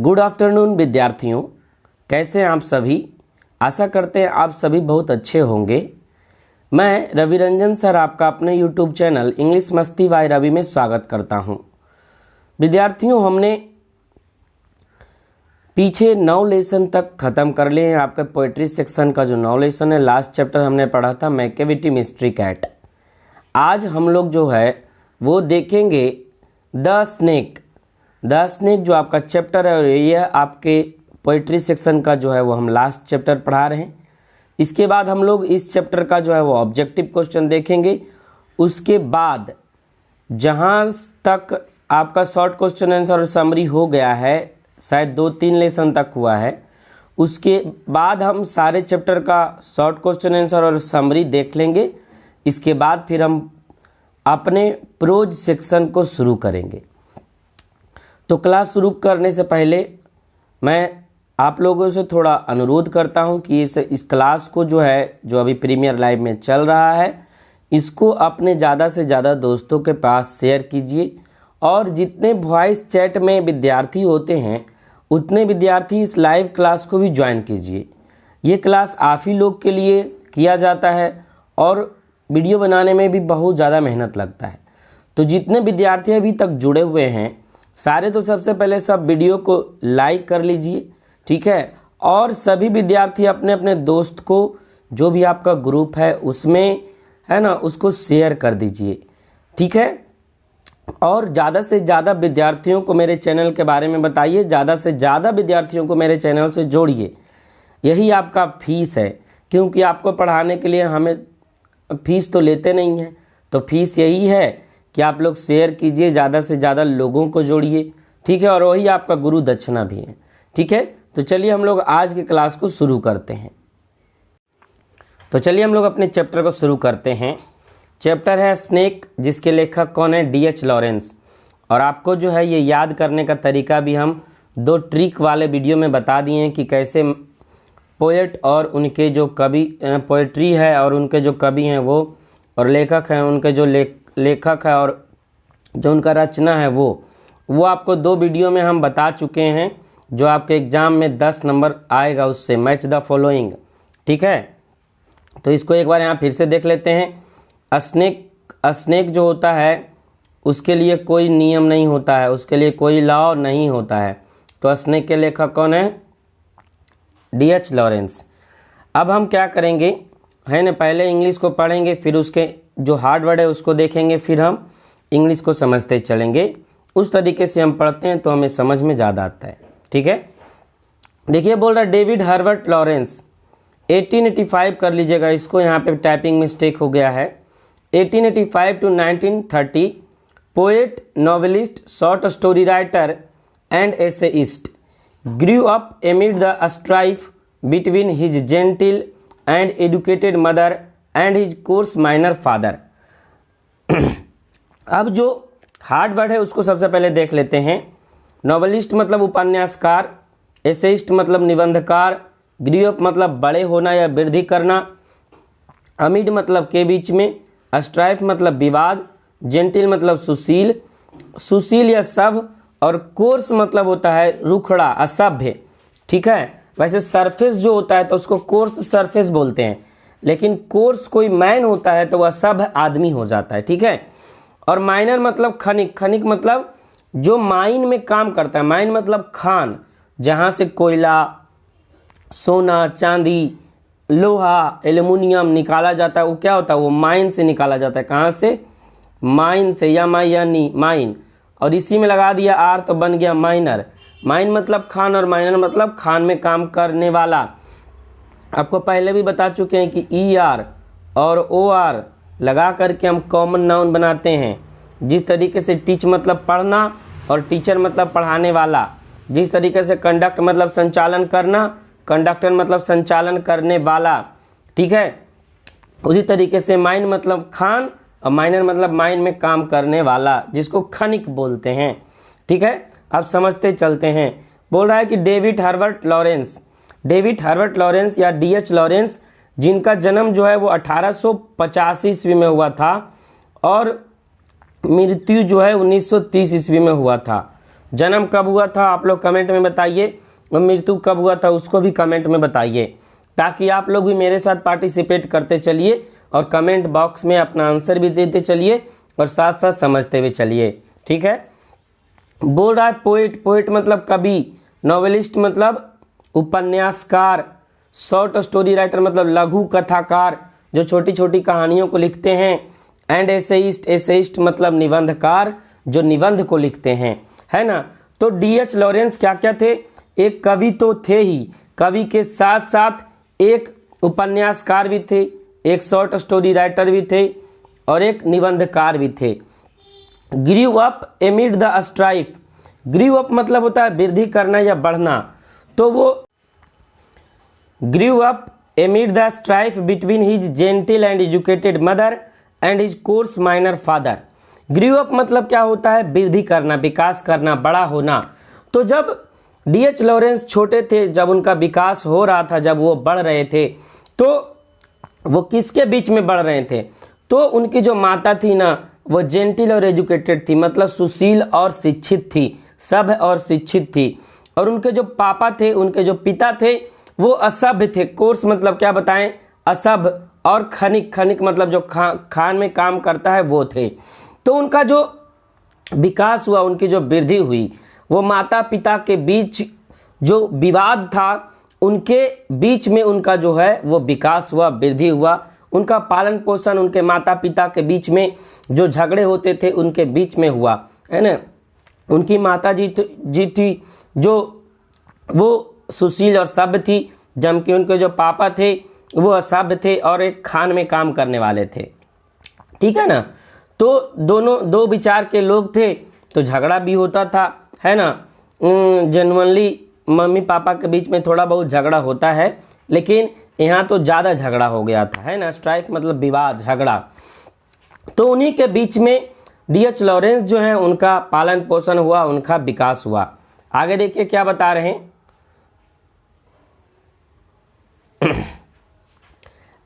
Good afternoon विद्यार्थियों, कैसे हैं आप सभी। आशा करते हैं आप सभी बहुत अच्छे होंगे। मैं रवि रंजन सर आपका अपने यूट्यूब चैनल इंग्लिश मस्ती बाय रवि में स्वागत करता हूं। विद्यार्थियों, हमने पीछे 9 लेसन तक ख़त्म कर लिए हैं। आपका पोइट्री सेक्शन का जो 9 लेसन है, लास्ट चैप्टर हमने पढ़ा था मैकेविटी मिस्ट्री कैट। आज हम लोग जो है वो देखेंगे द स्नेक जो आपका चैप्टर है, और ये आपके पोइट्री सेक्शन का जो है वो हम लास्ट चैप्टर पढ़ा रहे हैं। इसके बाद हम लोग इस चैप्टर का जो है वो ऑब्जेक्टिव क्वेश्चन देखेंगे। उसके बाद जहाँ तक आपका शॉर्ट क्वेश्चन आंसर और समरी हो गया है, शायद 2-3 लेसन तक हुआ है, उसके बाद हम सारे चैप्टर का शॉर्ट क्वेश्चन आंसर और समरी देख लेंगे। इसके बाद फिर हम अपने प्रोज सेक्शन को शुरू करेंगे। तो क्लास शुरू करने से पहले मैं आप लोगों से थोड़ा अनुरोध करता हूं कि इस क्लास को जो है, जो अभी प्रीमियर लाइव में चल रहा है, इसको अपने ज़्यादा से ज़्यादा दोस्तों के पास शेयर कीजिए। और जितने वॉइस चैट में विद्यार्थी होते हैं उतने विद्यार्थी इस लाइव क्लास को भी ज्वाइन कीजिए। ये क्लास आप ही लोग के लिए किया जाता है और वीडियो बनाने में भी बहुत ज़्यादा मेहनत लगता है। तो जितने विद्यार्थी अभी तक जुड़े हुए हैं सारे, तो सबसे पहले सब वीडियो को लाइक कर लीजिए, ठीक है। और सभी विद्यार्थी अपने अपने दोस्त को, जो भी आपका ग्रुप है उसमें है ना, उसको शेयर कर दीजिए, ठीक है। और ज़्यादा से ज़्यादा विद्यार्थियों को मेरे चैनल के बारे में बताइए, ज़्यादा से ज़्यादा विद्यार्थियों को मेरे चैनल से जोड़िए। यही आपका फीस है, क्योंकि आपको पढ़ाने के लिए हमें फीस तो लेते नहीं हैं, तो फीस यही है कि आप लोग शेयर कीजिए, ज़्यादा से ज़्यादा लोगों को जोड़िए, ठीक है। और वही आपका गुरु दक्षिणा भी है, ठीक है। तो चलिए हम लोग आज की क्लास को शुरू करते हैं। तो चलिए हम लोग अपने चैप्टर को शुरू करते हैं। चैप्टर है स्नेक, जिसके लेखक कौन है? D.H. लॉरेंस। और आपको जो है ये याद करने का तरीका भी हम 2 ट्रिक वाले वीडियो में बता दिए हैं कि कैसे पोएट और उनके जो कवि, पोएट्री है और उनके जो कवि हैं वो, और लेखक हैं उनके जो लेखक है और जो उनका रचना है वो आपको 2 वीडियो में हम बता चुके हैं, जो आपके एग्ज़ाम में 10 नंबर आएगा उससे। मैच द फॉलोइंग, ठीक है। तो इसको एक बार यहाँ फिर से देख लेते हैं। स्नेक जो होता है उसके लिए कोई नियम नहीं होता है, उसके लिए कोई लॉ नहीं होता है। तो स्नेक के लेखक कौन है? D.H. लॉरेंस। अब हम क्या करेंगे है ना, पहले इंग्लिश को पढ़ेंगे, फिर उसके जो हार्ड वर्ड है उसको देखेंगे, फिर हम इंग्लिश को समझते चलेंगे। उस तरीके से हम पढ़ते हैं तो हमें समझ में ज़्यादा आता है, ठीक है। देखिए बोल रहा है डेविड हर्बर्ट लॉरेंस, 1885 कर लीजिएगा इसको, यहाँ पे टाइपिंग मिस्टेक हो गया है। 1885 to 1930, poet, novelist, short story writer and essayist, grew up amid the strife between his gentle and educated mother and his coarse minor father। अब जो हार्ड वर्ड है उसको सबसे पहले देख लेते हैं। नॉवेलिस्ट मतलब उपन्यासकार, एसेइस्ट मतलब निबंधकार, ग्रू अप मतलब बड़े होना या वृद्धि करना, अमिड मतलब के बीच में, स्ट्राइफ मतलब विवाद, जेंटिल मतलब सुशील या सब, और कोर्स मतलब होता है रुखड़ा, असभ्य, ठीक है। वैसे सरफेस जो होता है तो उसको कोर्स सरफेस बोलते हैं, लेकिन कोर्स कोई मैन होता है तो वह सभ्य आदमी हो जाता है, ठीक है। और माइनर मतलब खनिक मतलब जो माइन में काम करता है। माइन मतलब खान, जहाँ से कोयला, सोना, चांदी, लोहा, एल्युमिनियम निकाला जाता है, वो क्या होता है? वो माइन से निकाला जाता है। कहाँ से? माइन से, या माइन, और इसी में लगा दिया आर तो बन गया माइनर। माइन मतलब खान और माइनर मतलब खान में काम करने वाला। आपको पहले भी बता चुके हैं कि ER और OR लगा करके हम कॉमन नाउन बनाते हैं। जिस तरीके से टीच मतलब पढ़ना और टीचर मतलब पढ़ाने वाला, जिस तरीके से कंडक्ट मतलब संचालन करना, कंडक्टर मतलब संचालन करने वाला, ठीक है। उसी तरीके से माइन मतलब खान और माइनर मतलब माइन में काम करने वाला, जिसको खनिक बोलते हैं, ठीक है। अब समझते चलते हैं। बोल रहा है कि डेविड हर्बर्ट लॉरेंस या D.H. लॉरेंस, जिनका जन्म जो है वो 1885 ईस्वी में हुआ था और मृत्यु जो है 1930 ईस्वी में हुआ था। जन्म कब हुआ था आप लोग कमेंट में बताइए, और मृत्यु कब हुआ था उसको भी कमेंट में बताइए, ताकि आप लोग भी मेरे साथ पार्टिसिपेट करते चलिए और कमेंट बॉक्स में अपना आंसर भी देते चलिए और साथ साथ समझते हुए चलिए। ठीक है, बोल रहा है पोएट, पोएट मतलब कवि, नॉवेलिस्ट मतलब उपन्यासकार, शॉर्ट स्टोरी राइटर मतलब लघु कथाकार जो छोटी छोटी कहानियों को लिखते हैं, एंड एसेइस्ट, एसेइस्ट मतलब निबंधकार जो निबंध को लिखते हैं, है ना। तो डीएच लॉरेंस क्या क्या थे, एक कवि तो थे ही, कवि के साथ साथ एक उपन्यासकार भी थे, एक शॉर्ट स्टोरी राइटर भी थे और एक निबंधकार भी थे। Grew up एमिड the strife, grew up मतलब होता है वृद्धि करना या बढ़ना, तो वो grew up एमिड the strife between his gentle and educated mother and his course minor father. Grew up मतलब क्या होता है, वृद्धि करना, विकास करना, बड़ा होना। तो जब डीएच लॉरेंस छोटे थे, जब उनका विकास हो रहा था, जब वो बढ़ रहे थे, तो वो किसके बीच में बढ़ रहे थे, तो उनकी जो माता थी ना वो जेंटिल और एजुकेटेड थी, मतलब सुशील और शिक्षित थी, सभ्य और शिक्षित थी। और उनके जो पापा थे, उनके जो पिता थे वो असभ्य थे। कोर्स मतलब क्या बताएं, असभ्य, और खनिक, खनिक मतलब जो खान में काम करता है वो थे। तो उनका जो विकास हुआ, उनकी जो वृद्धि हुई, वो माता पिता के बीच जो विवाद था उनके बीच में उनका जो है वो विकास हुआ, वृद्धि हुआ। उनका पालन पोषण उनके माता पिता के बीच में जो झगड़े होते थे उनके बीच में हुआ, है ना। उनकी माता जी थी जो वो सुशील और सभ्य थी, जबकि उनके जो पापा थे वो असभ्य थे और एक खान में काम करने वाले थे। ठीक है ना। तो दोनों दो विचार के लोग थे, तो झगड़ा भी होता था, है ना। जेन्युइनली मम्मी पापा के बीच में थोड़ा बहुत झगड़ा होता है, लेकिन यहाँ तो ज़्यादा झगड़ा हो गया था, है ना। स्ट्राइक मतलब विवाद, झगड़ा। तो उन्हीं के बीच में डीएच लॉरेंस जो है उनका पालन पोषण हुआ, उनका विकास हुआ। आगे देखिए क्या बता रहे हैं।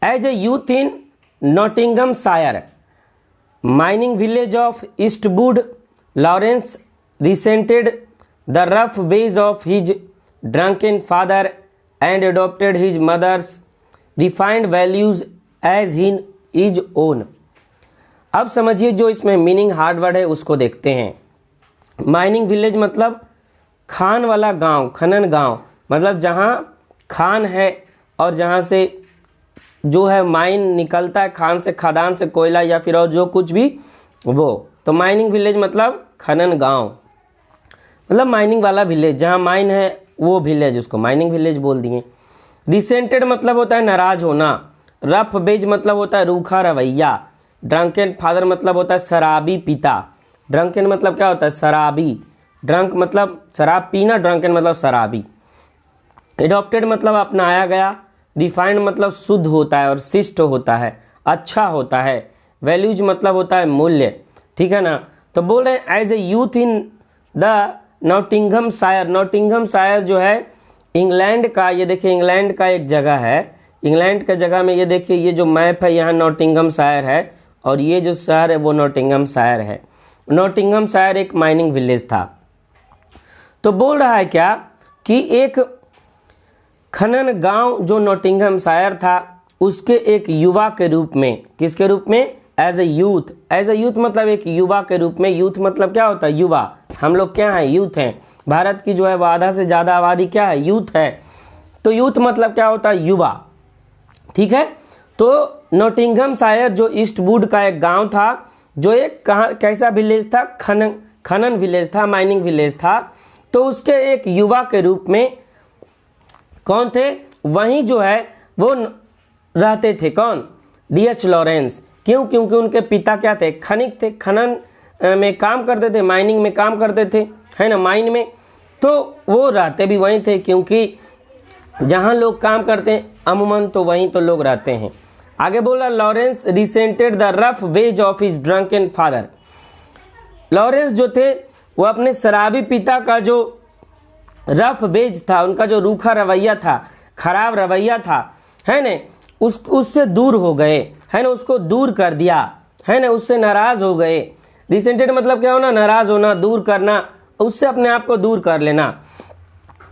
As a youth in Nottinghamshire, mining village of Eastwood, Lawrence resented the rough ways of his drunken father and adopted his mother's refined values as his own। अब समझिए जो इसमें मीनिंग हार्ड वर्ड है उसको देखते हैं। माइनिंग विलेज मतलब खान वाला गांव, खनन गांव, मतलब जहां खान है और जहां से जो है माइन निकलता है, खान से, खदान से कोयला या फिर और जो कुछ भी वो। तो माइनिंग विलेज मतलब खनन गांव, मतलब माइनिंग वाला विलेज, जहाँ माइन है वो विलेज, उसको माइनिंग विलेज बोल दिए। रिसेंटेड मतलब होता है नाराज होना। रफ वेज मतलब होता है रूखा रवैया। ड्रंकन फादर मतलब होता है शराबी पिता। ड्रंकन मतलब क्या होता है, शराबी। ड्रंक मतलब शराब पीना, ड्रंकन मतलब शराबी। एडॉप्टेड मतलब अपनाया गया। रिफाइंड मतलब शुद्ध होता है और शिष्ट होता है, अच्छा होता है। वैल्यूज मतलब होता है मूल्य। ठीक है ना। तो बोल रहे हैं as a youth in the Nottinghamshire. Nottinghamshire जो है इंग्लैंड का, ये देखिए इंग्लैंड का एक जगह है। इंग्लैंड के जगह में ये देखिए ये जो मैप है यहाँ नॉटिंघमशायर है और ये जो शहर है वो नॉटिंघमशायर है। नॉटिंघमशायर एक माइनिंग विलेज था। तो बोल रहा है क्या कि एक खनन गांव जो नॉटिंघमशायर था उसके एक युवा के रूप में, किसके रूप में, as a youth. As a youth मतलब एक युवा के रूप में। यूथ मतलब क्या होता है, युवा। हम लोग क्या हैं, यूथ हैं। भारत की जो है वो आधा से ज़्यादा आबादी क्या है, यूथ है। तो यूथ मतलब क्या होता है, युवा। ठीक है। तो नॉटिंघमशायर जो ईस्टवुड का एक गांव था, जो एक कैसा विलेज था, खनन विलेज था, माइनिंग विलेज था। तो उसके एक युवा के रूप में कौन थे, वहीं जो है वो रहते थे। कौन, डीएच लॉरेंस। क्यों, क्योंकि उनके पिता क्या थे, खनिक थे, खनन में काम करते थे, माइनिंग में काम करते थे, है ना, माइन में। तो वो रहते भी वहीं थे, क्योंकि जहाँ लोग काम करते हैं अमूमन तो वहीं तो लोग रहते हैं। आगे बोला Lawrence resented the rough ways of his drunken father. Lawrence जो थे वो अपने शराबी पिता का जो रफ वेज था, उनका जो रूखा रवैया था, खराब रवैया था, है ना, उससे दूर हो गए, है ना, उसको दूर कर दिया, है ना, उससे नाराज हो गए। रिसेंटेड मतलब क्या होना, नाराज होना, दूर करना, उससे अपने आप को दूर कर लेना।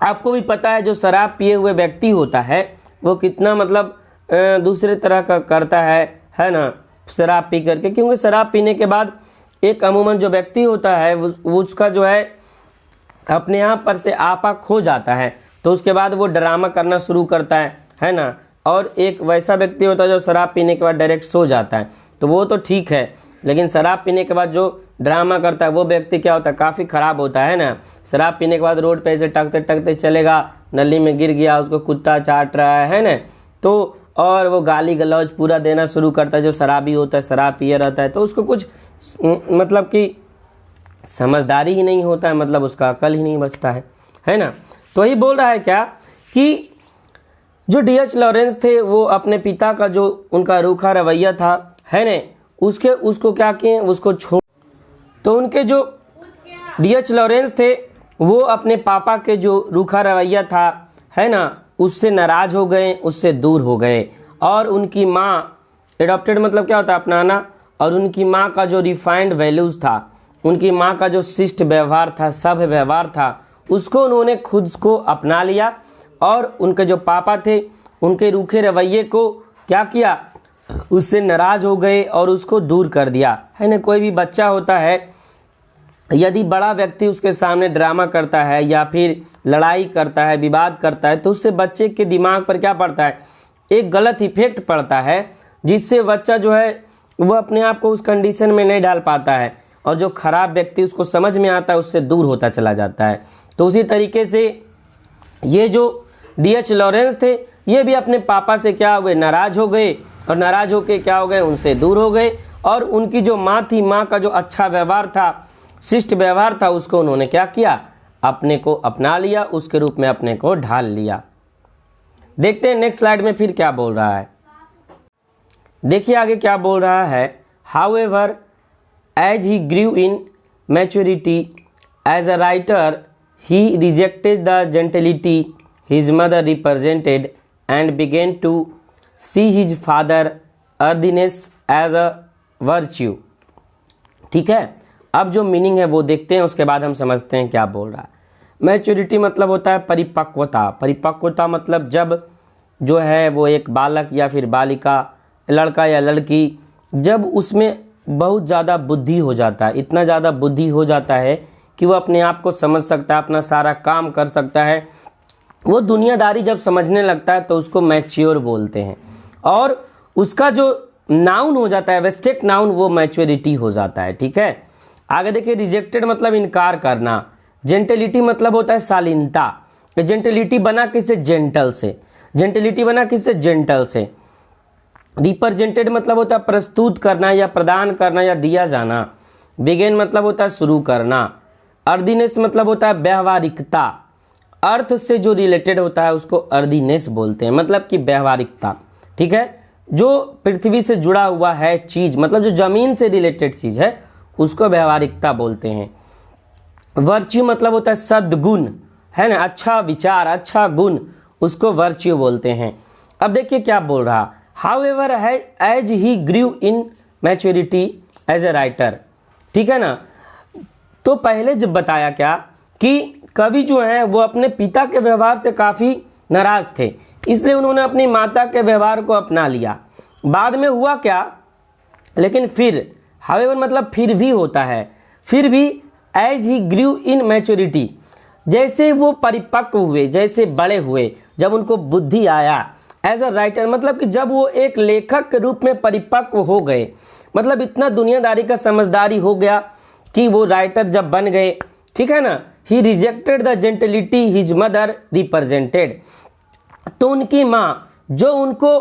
आपको भी पता है जो शराब पिए हुए व्यक्ति होता है वो कितना मतलब दूसरे तरह का करता है ना, शराब पी करके, क्योंकि शराब पीने के बाद एक अमूमन जो व्यक्ति होता है वो उसका जो है अपने आप पर से आपा खो जाता है, तो उसके बाद वो ड्रामा करना शुरू करता है ना। और एक वैसा व्यक्ति होता है जो शराब पीने के बाद डायरेक्ट सो जाता है, तो वो तो ठीक है, लेकिन शराब पीने के बाद जो ड्रामा करता है वो व्यक्ति क्या होता है, काफ़ी ख़राब होता है ना। शराब पीने के बाद रोड पे ऐसे टकते टकते चलेगा, नली में गिर गया, उसको कुत्ता चाट रहा है ना, तो और वो गाली गलौज पूरा देना शुरू करता है। जो शराबी होता है, शराब पिए रहता है, तो उसको कुछ मतलब कि समझदारी ही नहीं होता है, मतलब उसका अकल ही नहीं बचता है ना। तो यही बोल रहा है क्या कि जो D.H. लॉरेंस थे वो अपने पिता का जो उनका रूखा रवैया था है ना, उसको क्या किए, उसको छोड़। तो उनके जो D.H. लॉरेंस थे वो अपने पापा के जो रूखा रवैया था है ना, उससे नाराज़ हो गए, उससे दूर हो गए। और उनकी माँ, एडॉप्टेड मतलब क्या होता है, अपनाना, और उनकी माँ का जो रिफाइंड वैल्यूज़ था, उनकी माँ का जो शिष्ट व्यवहार था, सभ्य व्यवहार था, उसको उन्होंने खुद को अपना लिया। और उनके जो पापा थे उनके रूखे रवैये को क्या किया, उससे नाराज़ हो गए और उसको दूर कर दिया है ना। कोई भी बच्चा होता है, यदि बड़ा व्यक्ति उसके सामने ड्रामा करता है या फिर लड़ाई करता है, विवाद करता है, तो उससे बच्चे के दिमाग पर क्या पड़ता है, एक गलत इफेक्ट पड़ता है, जिससे बच्चा जो है वो अपने आप को उस कंडीशन में नहीं डाल पाता है, और जो खराब व्यक्ति उसको समझ में आता है उससे दूर होता चला जाता है। तो उसी तरीके से ये जो D.H. लॉरेंस थे ये भी अपने पापा से क्या हुए, नाराज़ हो गए, और नाराज़ होके क्या हो गए, उनसे दूर हो गए। और उनकी जो माँ थी, माँ का जो अच्छा व्यवहार था, शिष्ट व्यवहार था, उसको उन्होंने क्या किया, अपने को अपना लिया, उसके रूप में अपने को ढाल लिया। देखते हैं नेक्स्ट स्लाइड में फिर क्या बोल रहा है। देखिए आगे क्या बोल रहा है। However as he grew in maturity as a writer he rejected the gentility his mother represented and began to see his father earthiness as a virtue। ठीक है, अब जो मीनिंग है वो देखते हैं, उसके बाद हम समझते हैं क्या बोल रहा है। मैच्योरिटी मतलब होता है परिपक्वता। परिपक्वता मतलब जब जो है वो एक बालक या फिर बालिका, लड़का या लड़की, जब उसमें बहुत ज़्यादा बुद्धि हो जाता है, इतना ज़्यादा बुद्धि हो जाता है कि वो अपने आप को समझ सकता है, अपना सारा काम कर सकता है, वो दुनियादारी जब समझने लगता है तो उसको मैच्योर बोलते हैं। और उसका जो नाउन हो जाता है, वेस्टेक नाउन, वो मैच्योरिटी हो जाता है। ठीक है, आगे देखिए। रिजेक्टेड मतलब इनकार करना। जेंटलिटी मतलब होता है शालीनता। जेंटलिटी बना किससे, जेंटल से। जेंटलिटी बना किससे, जेंटल से। रिप्रेजेंटेड मतलब होता है प्रस्तुत करना या प्रदान करना या दिया जाना। बिगेन मतलब होता है शुरू करना। अर्दीनेस मतलब होता है व्यवहारिकता। अर्थ से जो रिलेटेड होता है उसको अर्दीनेस बोलते हैं, मतलब कि व्यवहारिकता। ठीक है, जो पृथ्वी से जुड़ा हुआ है चीज़, मतलब जो ज़मीन से रिलेटेड चीज़ है, उसको व्यवहारिकता बोलते हैं। वर्च्यू मतलब होता है सद्गुण, है ना, अच्छा विचार, अच्छा गुण, उसको वर्च्यू बोलते हैं। अब देखिए क्या बोल रहा। However as he grew in maturity as a writer. ठीक है ना, तो पहले जब बताया क्या कि कवि जो हैं वो अपने पिता के व्यवहार से काफ़ी नाराज़ थे, इसलिए उन्होंने अपनी माता के व्यवहार को अपना लिया। बाद में हुआ क्या, लेकिन फिर, हाउएवर मतलब फिर भी होता है, फिर भी as he grew in maturity, जैसे वो परिपक्व हुए, जैसे बड़े हुए, जब उनको बुद्धि आया, एज अ राइटर मतलब कि जब वो एक लेखक के रूप में परिपक्व हो गए, मतलब इतना दुनियादारी का समझदारी हो गया कि वो राइटर जब बन गए। ठीक है ना। He rejected the gentility his mother represented. तो उनकी माँ जो उनको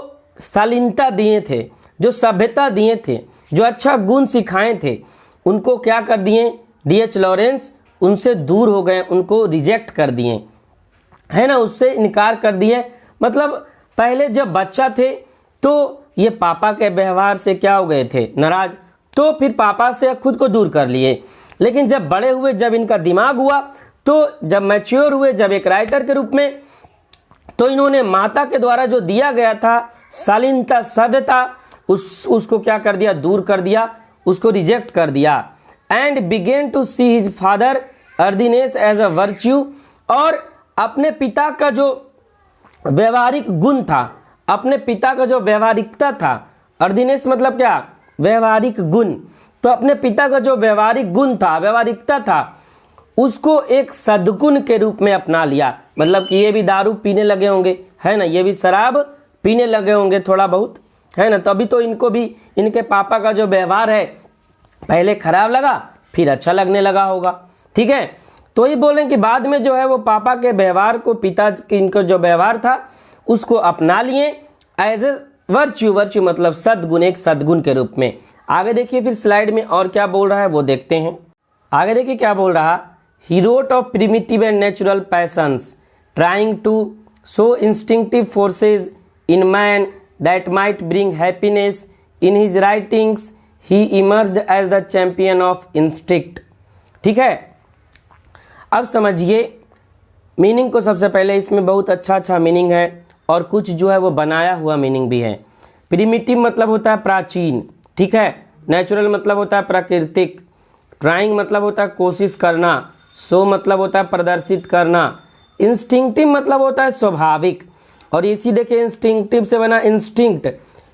शालीनता दिए थे, जो सभ्यता दिए थे, जो अच्छा गुण सिखाए थे, उनको क्या कर दिए, D.H. लॉरेंस उनसे दूर हो गए, उनको रिजेक्ट कर दिए, है ना, उससे इनकार कर दिए। मतलब पहले जब बच्चा थे तो ये पापा के व्यवहार से क्या हो गए थे, नाराज, तो फिर पापा से खुद को दूर कर लिए। लेकिन जब बड़े हुए, जब इनका दिमाग हुआ, तो जब मैच्योर हुए, जब एक राइटर के रूप में, तो इन्होंने माता के द्वारा जो दिया गया था शालीनता, सभ्यता, उसको क्या कर दिया, दूर कर दिया, उसको रिजेक्ट कर दिया। And began to see his father earthiness as a virtue, और अपने पिता का जो व्यवहारिक गुण था, अपने पिता का जो व्यवहारिकता था, अर्दिनेस मतलब क्या, व्यवहारिक गुण, तो अपने पिता का जो व्यवहारिक गुण था, व्यवहारिकता था, उसको एक सद्गुण के रूप में अपना लिया। मतलब कि ये भी दारू पीने लगे होंगे, है ना, ये भी शराब पीने लगे होंगे थोड़ा बहुत, है ना, तभी तो इनको भी इनके पापा का जो व्यवहार है पहले खराब लगा फिर अच्छा लगने लगा होगा। ठीक है, तो ये बोलें कि बाद में जो है वो पापा के व्यवहार को, पिता के इनका जो व्यवहार था उसको अपना लिए एज ए वर्च्यू, वर्च्यू मतलब सद्गुण, एक सद्गुण के रूप में। आगे देखिए फिर स्लाइड में और क्या बोल रहा है वो देखते हैं। आगे देखिए क्या बोल रहा, he wrote of primitive and natural passions trying to show instinctive forces in man that might bring happiness. In his writings he emerged as the champion of instinct. ठीक है, अब समझिए मीनिंग को। सबसे पहले इसमें बहुत अच्छा मीनिंग है और कुछ जो है वो बनाया हुआ मीनिंग भी है। प्रिमिटिव मतलब होता है प्राचीन, ठीक है। नेचुरल मतलब होता है प्राकृतिक। ट्राइंग मतलब होता है कोशिश करना। शो मतलब होता है प्रदर्शित करना। इंस्टिंक्टिव मतलब होता है स्वाभाविक, और इसी देखिए इंस्टिंक्टिव से बना इंस्टिंक्ट।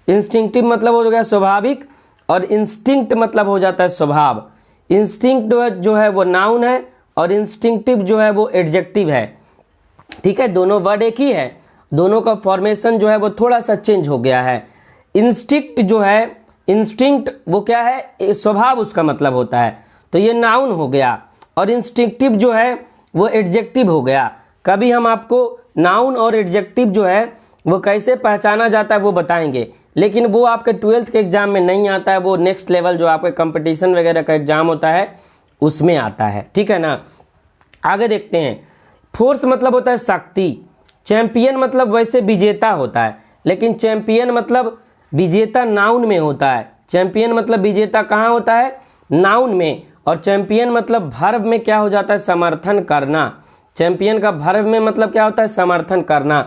इंस्टिंक्टिव मतलब हो गया स्वाभाविक और इंस्टिंक्ट मतलब हो जाता है स्वभाव। इंस्टिंक्ट जो है वो नाउन है और इंस्टिंक्टिव जो है वो एडजेक्टिव है। ठीक है, दोनों वर्ड एक ही है, दोनों का फॉर्मेशन जो है वो थोड़ा सा चेंज हो गया है। इंस्टिंक्ट जो है, इंस्टिंक्ट वो क्या है, स्वभाव उसका मतलब होता है, तो ये नाउन हो गया। और इंस्टिंक्टिव जो है वो एडजेक्टिव हो गया। कभी हम आपको नाउन और एडजेक्टिव जो है वो कैसे पहचाना जाता है वो बताएंगे, लेकिन वो आपके 12th के एग्जाम में नहीं आता है, वो नेक्स्ट लेवल जो आपके कंपटीशन वगैरह का एग्जाम होता है उसमें आता है। ठीक है ना, आगे देखते हैं। फोर्स मतलब होता है शक्ति। चैंपियन मतलब वैसे विजेता होता है, लेकिन चैंपियन मतलब विजेता नाउन में होता है। चैंपियन मतलब विजेता कहाँ होता है, नाउन में। और चैंपियन मतलब वर्ब में क्या हो जाता है, समर्थन करना। चैंपियन का वर्ब में मतलब क्या होता है, समर्थन करना।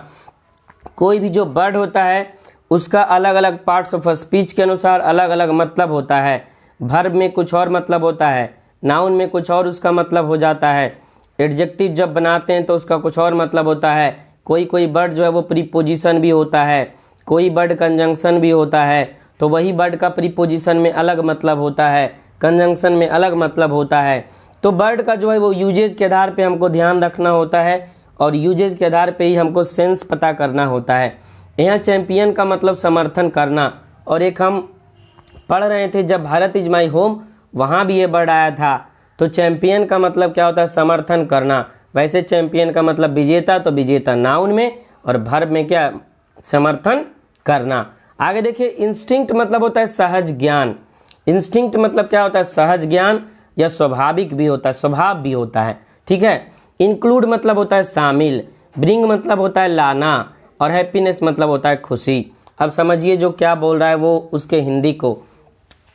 कोई भी जो वर्ड होता है उसका अलग अलग पार्ट्स ऑफ स्पीच के अनुसार अलग अलग मतलब होता है। वर्ब में कुछ और मतलब होता है, नाउन में कुछ और उसका मतलब हो जाता है। एडजेक्टिव जब बनाते हैं तो उसका कुछ और मतलब होता है। कोई कोई वर्ड जो है वो प्रीपोजिशन भी होता है, कोई वर्ड कंजंक्शन भी होता है, तो वही वर्ड का प्रीपोजिशन में अलग मतलब होता है, कंजंक्शन में अलग मतलब होता है। तो वर्ड का जो है वो यूजेज के आधार पे हमको ध्यान रखना होता है, और यूजेज के आधार पे ही हमको सेंस पता करना होता है। यहाँ चैंपियन का मतलब समर्थन करना, और एक हम पढ़ रहे थे जब भारत इज माई होम, वहाँ भी ये वर्ड आया था। तो चैंपियन का मतलब क्या होता है, समर्थन करना। वैसे चैंपियन का मतलब विजेता, तो विजेता नाउन में, और वर्ब में क्या, समर्थन करना। आगे देखिए, इंस्टिंक्ट मतलब होता है सहज ज्ञान। इंस्टिंक्ट मतलब क्या होता है, सहज ज्ञान, या स्वाभाविक भी होता है, स्वभाव भी होता है। ठीक है, इंक्लूड मतलब होता है शामिल। ब्रिंग मतलब होता है लाना, और हैप्पीनेस मतलब होता है खुशी। अब समझिए जो क्या बोल रहा है वो उसके हिंदी को।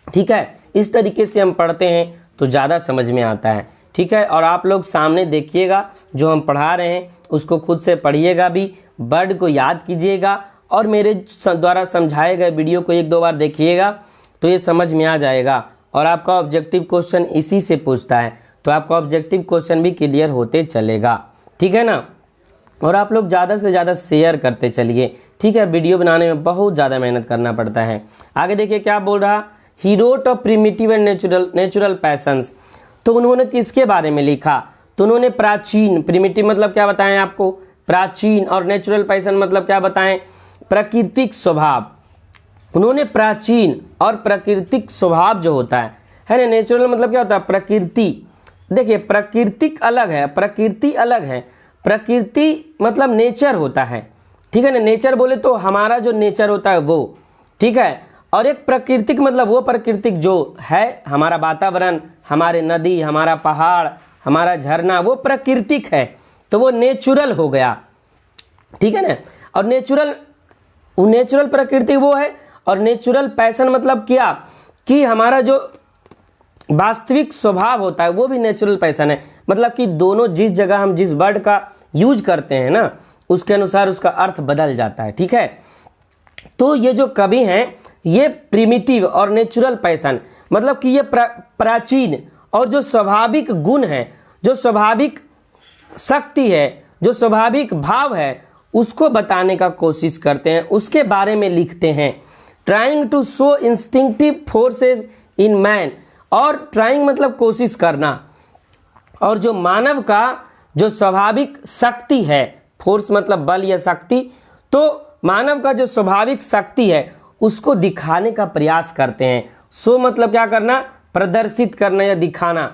ठीक है, इस तरीके से हम पढ़ते हैं तो ज़्यादा समझ में आता है। ठीक है, और आप लोग सामने देखिएगा जो हम पढ़ा रहे हैं उसको खुद से पढ़िएगा भी, वर्ड को याद कीजिएगा, और मेरे द्वारा समझाए गए वीडियो को 1-2 बार देखिएगा तो ये समझ में आ जाएगा। और आपका ऑब्जेक्टिव क्वेश्चन इसी से पूछता है, तो आपका ऑब्जेक्टिव क्वेश्चन भी क्लियर होते चलेगा। ठीक है ना, और आप लोग ज़्यादा से ज़्यादा शेयर करते चलिए। ठीक है, वीडियो बनाने में बहुत ज़्यादा मेहनत करना पड़ता है। आगे देखिए क्या बोल रहा, he wrote of primitive and natural patience. तो उन्होंने किसके बारे में लिखा, तो उन्होंने प्राचीन, प्रिमिटिव मतलब क्या बताएं आपको, प्राचीन, और नेचुरल पैशन मतलब क्या बताएं, प्राकृतिक स्वभाव। उन्होंने प्राचीन और प्राकृतिक स्वभाव जो होता है ना, नेचुरल मतलब क्या होता है, प्रकृति। देखिए प्राकृतिक अलग है, प्रकृति अलग है। प्रकृति मतलब नेचर होता है, ठीक है ना, नेचर बोले तो हमारा जो नेचर होता है वो, ठीक है। और एक प्राकृतिक मतलब वो प्राकृतिक जो है, हमारा वातावरण, हमारे नदी, हमारा पहाड़, हमारा झरना, वो प्राकृतिक है, तो वो नेचुरल हो गया। ठीक है ना, और नेचुरल प्रकृति वो है, और नेचुरल पैशन मतलब क्या, कि हमारा जो वास्तविक स्वभाव होता है वो भी नेचुरल पैशन है। मतलब कि दोनों जिस जगह हम जिस वर्ड का यूज करते हैं ना, उसके अनुसार उसका अर्थ बदल जाता है। ठीक है, तो ये जो कवि हैं ये प्रिमिटिव और नेचुरल पैशन मतलब कि ये प्राचीन और जो स्वाभाविक गुण हैं, जो स्वाभाविक शक्ति है, जो स्वाभाविक भाव है, उसको बताने का कोशिश करते हैं, उसके बारे में लिखते हैं। Trying to show instinctive forces in man, और ट्राइंग मतलब कोशिश करना, और जो मानव का जो स्वाभाविक शक्ति है, फोर्स मतलब बल या शक्ति, तो मानव का जो स्वाभाविक शक्ति है उसको दिखाने का प्रयास करते हैं। शो मतलब क्या करना, प्रदर्शित करना या दिखाना।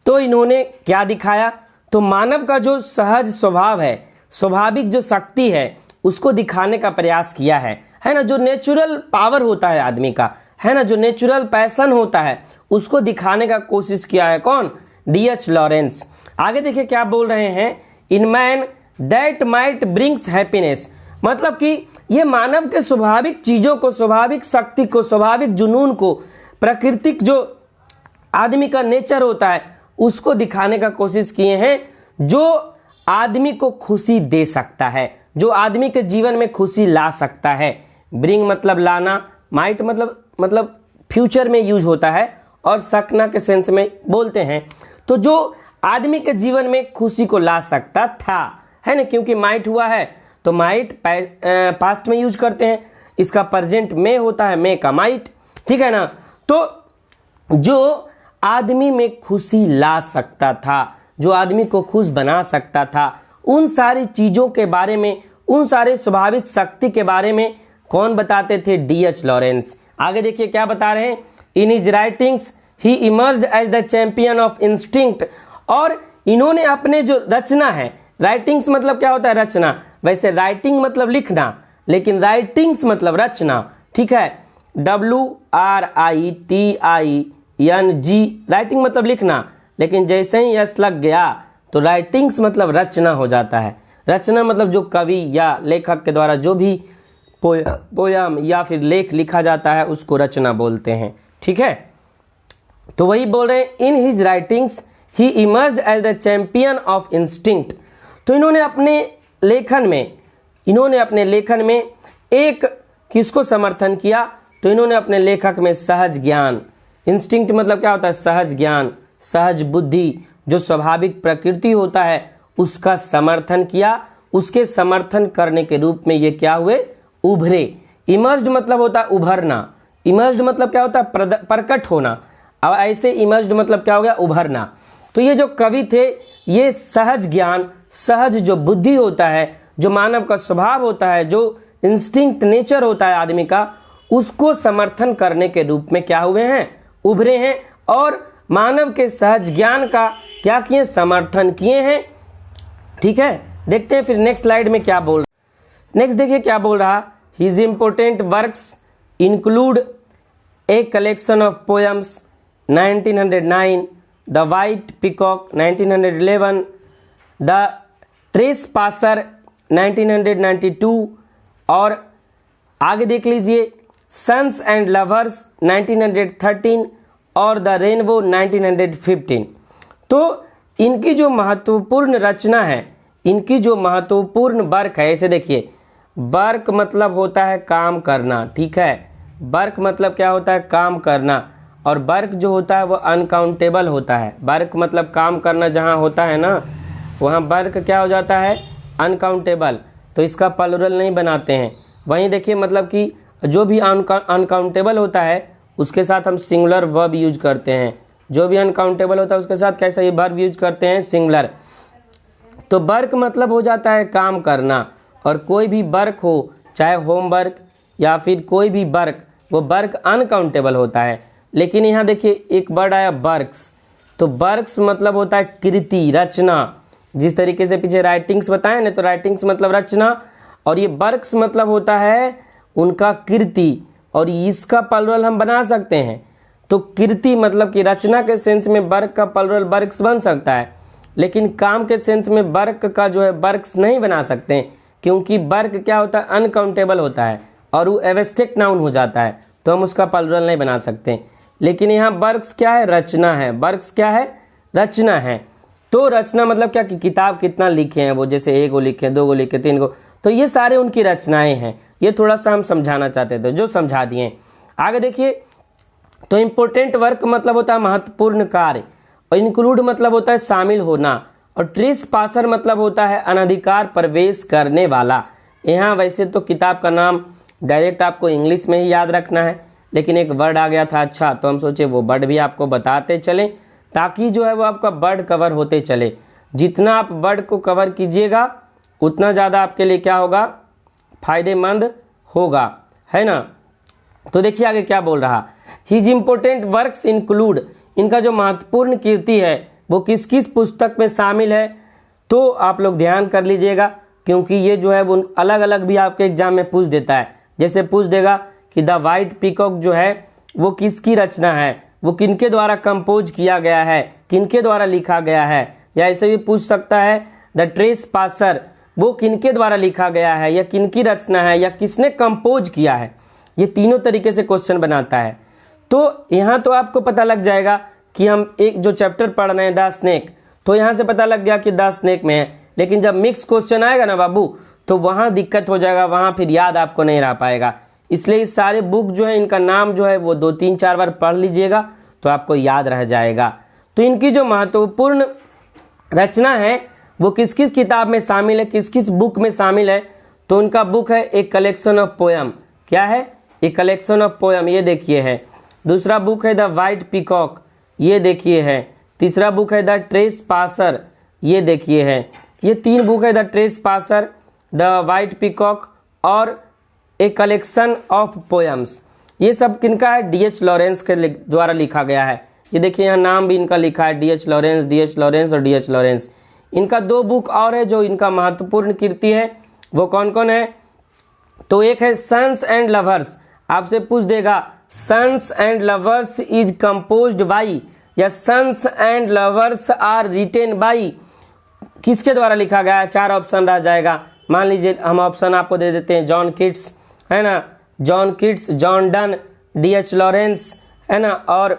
तो इन्होंने क्या दिखाया, तो मानव का जो सहज स्वभाव है, स्वाभाविक जो शक्ति है, उसको दिखाने का प्रयास किया है ना। जो नेचुरल पावर होता है आदमी का, है ना, जो नेचुरल पैशन होता है, उसको दिखाने का कोशिश किया है। कौन? D.H. लॉरेंस। आगे देखिए क्या बोल रहे हैं, इन man that might brings happiness, मतलब कि ये मानव के स्वाभाविक चीज़ों को, स्वाभाविक शक्ति को, स्वाभाविक जुनून को, प्राकृतिक जो आदमी का नेचर होता है उसको दिखाने का कोशिश किए हैं, जो आदमी को खुशी दे सकता है, जो आदमी के जीवन में खुशी ला सकता है। ब्रिंग मतलब लाना, माइट मतलब फ्यूचर में यूज होता है, और सकना के सेंस में बोलते हैं। तो जो आदमी के जीवन में खुशी को ला सकता था, है ना, क्योंकि माइट हुआ है तो माइट पास्ट में यूज करते हैं, इसका प्रेजेंट में होता है, में का माइट, ठीक है ना। तो जो आदमी में खुशी ला सकता था, जो आदमी को खुश बना सकता था, उन सारी चीज़ों के बारे में, उन सारे स्वाभाविक शक्ति के बारे में कौन बताते थे? D.H. लॉरेंस। आगे देखिए क्या बता रहे हैं, in his writings he emerged as the champion of instinct, और इन्होंने अपने जो रचना है, राइटिंग्स मतलब क्या होता है? रचना। वैसे राइटिंग मतलब लिखना, लेकिन राइटिंग्स मतलब रचना, ठीक है। WRITING, राइटिंग मतलब लिखना, लेकिन जैसे ही यस लग गया तो राइटिंग्स मतलब रचना हो जाता है। रचना मतलब जो कवि या लेखक के द्वारा जो भी पोयम या फिर लेख लिखा जाता है उसको रचना बोलते हैं, ठीक है। तो वही बोल रहे हैं, in his writings he emerged as the champion of instinct. तो इन्होंने अपने लेखन में एक किसको समर्थन किया? तो इन्होंने अपने लेखक में सहज ज्ञान, इंस्टिंक्ट मतलब क्या होता है? सहज ज्ञान, सहज बुद्धि, जो स्वाभाविक प्रकृति होता है उसका समर्थन किया। उसके समर्थन करने के रूप में ये क्या हुए? उभरे। इमर्ज्ड मतलब होता है उभरना, इमर्ज्ड मतलब क्या होता है? प्रकट होना। अब ऐसे इमर्ज्ड मतलब क्या हो गया? उभरना। तो ये जो कवि थे, ये सहज ज्ञान, सहज जो बुद्धि होता है, जो मानव का स्वभाव होता है, जो इंस्टिंक्ट नेचर होता है आदमी का, उसको समर्थन करने के रूप में क्या हुए हैं? उभरे हैं, और मानव के सहज ज्ञान का क्या किए? समर्थन किए हैं, ठीक है। देखते हैं फिर नेक्स्ट स्लाइड में क्या बोल रहा। नेक्स्ट देखिए क्या बोल रहा, his important works include a collection of poems 1909, the White Peacock 1911, the Trespasser 1992, और आगे देख लीजिए सन्स एंड लवर्स 1913 और द रेनबो 1915। तो इनकी जो महत्वपूर्ण रचना है, इनकी जो महत्वपूर्ण वर्क है, ऐसे देखिए, वर्क मतलब होता है काम करना, ठीक है। वर्क मतलब क्या होता है? काम करना। और वर्क जो होता है वो अनकाउंटेबल होता है। वर्क मतलब काम करना जहाँ होता है ना, वहाँ वर्क क्या हो जाता है? अनकाउंटेबल। तो इसका प्लूरल नहीं बनाते हैं। वहीं देखिए मतलब कि जो भी अनकाउंटेबल होता है उसके साथ हम सिंगुलर वर्ब यूज करते हैं। जो भी अनकाउंटेबल होता है उसके साथ कैसा ये वर्ब यूज करते हैं? सिंगुलर। तो वर्क मतलब हो जाता है काम करना, और कोई भी वर्क हो, चाहे होमवर्क या फिर कोई भी वर्क, वो वर्क अनकाउंटेबल होता है। लेकिन यहाँ देखिए एक वर्ड आया वर्क्स, तो वर्क्स मतलब होता है कृति, रचना। जिस तरीके से पीछे राइटिंग्स बताए ना, तो राइटिंग्स मतलब रचना, और ये वर्क्स मतलब होता है उनका कृति, और इसका प्लूरल हम बना सकते हैं। तो कृति मतलब कि रचना के सेंस में वर्क का प्लूरल वर्क्स बन सकता है, लेकिन काम के सेंस में वर्क का जो है वर्क्स नहीं बना सकते, क्योंकि वर्क क्या होता है? अनकाउंटेबल होता है, और वो एब्स्ट्रैक्ट नाउन हो जाता है, तो हम उसका प्लूरल नहीं बना सकते। लेकिन यहाँ वर्क्स क्या है? रचना है। वर्क्स क्या है? रचना है। तो रचना मतलब क्या कि किताब कितना लिखे हैं वो, जैसे 1 गो लिखे, 2 गो लिखे, 3 गो, तो ये सारे उनकी रचनाएं हैं। ये थोड़ा सा हम समझाना चाहते थे, जो समझा दिए। आगे देखिए, तो इम्पोर्टेंट वर्क मतलब होता है महत्वपूर्ण कार्य, और इंक्लूड मतलब होता है शामिल होना, और ट्रेस पासर मतलब होता है अनधिकार प्रवेश करने वाला। यहाँ वैसे तो किताब का नाम डायरेक्ट आपको इंग्लिश में ही याद रखना है, लेकिन एक वर्ड आ गया था अच्छा, तो हम सोचे वो वर्ड भी आपको बताते चलें, ताकि जो है वो आपका वर्ड कवर होते चले। जितना आप वर्ड को कवर कीजिएगा उतना ज़्यादा आपके लिए क्या होगा, फायदेमंद होगा, है ना। तो देखिए आगे क्या बोल रहा, हिज इम्पोर्टेंट वर्क्स इंक्लूड, इनका जो महत्वपूर्ण कीर्ति है वो किस किस पुस्तक में शामिल है, तो आप लोग ध्यान कर लीजिएगा, क्योंकि ये जो है वो अलग अलग भी आपके एग्जाम में पूछ देता है। जैसे पूछ देगा कि द वाइट पीकॉक जो है वो किसकी रचना है, वो किनके द्वारा कंपोज किया गया है, किनके द्वारा लिखा गया है, या ऐसे भी पूछ सकता है द ट्रेस पासर वो किनके द्वारा लिखा गया है, या किनकी रचना है, या किसने कंपोज किया है। ये तीनों तरीके से क्वेश्चन बनाता है। तो यहाँ तो आपको पता लग जाएगा कि हम एक जो चैप्टर पढ़ रहे हैं द स्नेक, तो यहाँ से पता लग गया कि द स्नेक में है, लेकिन जब मिक्स क्वेश्चन आएगा ना बाबू, तो वहाँ दिक्कत हो जाएगा, वहाँ फिर याद आपको नहीं रह पाएगा। इसलिए इस सारे बुक जो है इनका नाम जो है वो 2-3-4 बार पढ़ लीजिएगा तो आपको याद रह जाएगा। तो इनकी जो महत्वपूर्ण रचना है वो किस किस किताब में शामिल है, किस किस बुक में शामिल है, तो उनका बुक है ए कलेक्शन ऑफ पोएम। क्या है, ए कलेक्शन ऑफ पोएम, ये देखिए है। दूसरा बुक है द वाइट पीकॉक, ये देखिए है। तीसरा बुक है द ट्रेस पासर, ये देखिए है। ये 3 बुक है, the trace passer, the white peacock और ए कलेक्शन ऑफ पोएम्स। ये सब किनका है, डी.एच. लॉरेंस के द्वारा लिखा गया है। ये देखिए यहाँ नाम भी इनका लिखा है, डी.एच. लॉरेंस और डी.एच. लॉरेंस। इनका 2 बुक और है जो इनका महत्वपूर्ण कीर्ति है, वो कौन कौन है, तो एक है सन्स एंड लवर्स। आपसे पूछ देगा Sons and Lovers is composed by, या Sons and Lovers are written by, किसके द्वारा लिखा गया है। 4 ऑप्शन रह जाएगा। मान लीजिए हम ऑप्शन आपको दे देते हैं, जॉन किट्स, है ना, John Keats, John Donne, D.H.. Lawrence, है ना, और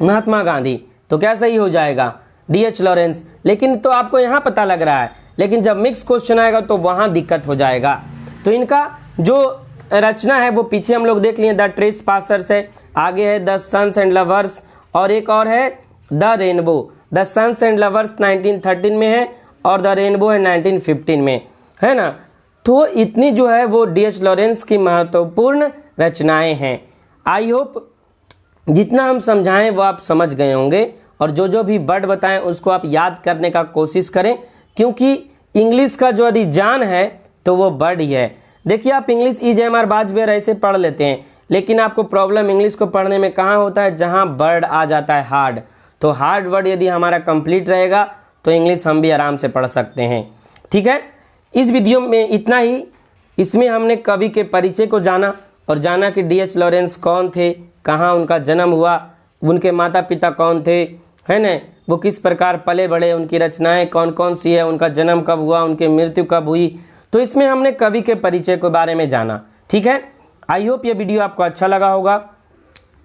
महात्मा गांधी। तो क्या सही हो जाएगा, डी.एच. लॉरेंस। लेकिन तो आपको यहाँ पता लग रहा है, लेकिन जब मिक्स क्वेश्चन आएगा तो वहाँ दिक्कत हो जाएगा। तो इनका जो रचना है वो पीछे हम लोग देख लिए, द ट्रेस पासर से, आगे है द सन्स एंड लवर्स, और एक और है the rainbow. The sons and lovers 1913 में है और द रेनबो है 1915 में, है ना। तो इतनी जो है वो डी.एच. लॉरेंस की महत्वपूर्ण रचनाएं हैं। आई होप जितना हम समझाएं वो आप समझ गए होंगे, और जो जो भी वर्ड बताएं उसको आप याद करने का कोशिश करें, क्योंकि इंग्लिश का जो यदि जान है तो वो वर्ड ही है। देखिए आप इंग्लिश ई.जे.एम.आर. बाजपेयी ऐसे पढ़ लेते हैं, लेकिन आपको प्रॉब्लम इंग्लिश को पढ़ने में कहाँ होता है, जहाँ वर्ड आ जाता है हार्ड। तो हार्ड वर्ड यदि हमारा कंप्लीट रहेगा तो इंग्लिश हम भी आराम से पढ़ सकते हैं। ठीक है, इस वीडियो में इतना ही। इसमें हमने कवि के परिचय को जाना और जाना कि डी.एच. लॉरेंस कौन थे, कहाँ उनका जन्म हुआ, उनके माता पिता कौन थे, है ना, वो किस प्रकार पले बढ़े, उनकी रचनाएं कौन कौन सी है, उनका जन्म कब हुआ, उनकी मृत्यु कब हुई। तो इसमें हमने कवि के परिचय के बारे में जाना। ठीक है, आई होप ये वीडियो आपको अच्छा लगा होगा।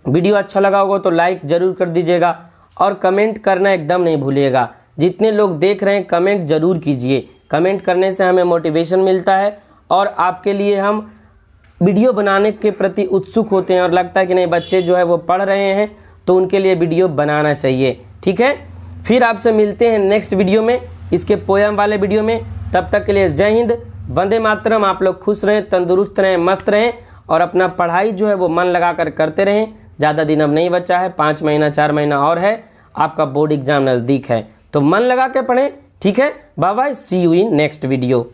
वीडियो अच्छा लगा होगा तो लाइक ज़रूर कर दीजिएगा और कमेंट करना एकदम नहीं भूलिएगा। जितने लोग देख रहे हैं कमेंट ज़रूर कीजिए, कमेंट करने से हमें मोटिवेशन मिलता है और आपके लिए हम वीडियो बनाने के प्रति उत्सुक होते हैं और लगता है कि नहीं बच्चे जो है वो पढ़ रहे हैं तो उनके लिए वीडियो बनाना चाहिए। ठीक है, फिर आपसे मिलते हैं नेक्स्ट वीडियो में, इसके पोएम वाले वीडियो में। तब तक के लिए जय हिंद, वंदे मातरम। आप लोग खुश रहें, तंदुरुस्त रहें, मस्त रहें और अपना पढ़ाई जो है वो मन लगा कर करते रहें। ज़्यादा दिन अब नहीं बचा है, 5 महीना 4 महीना और है, आपका बोर्ड एग्जाम नज़दीक है, तो मन लगा के पढ़ें। ठीक है, bye bye, see you in next video.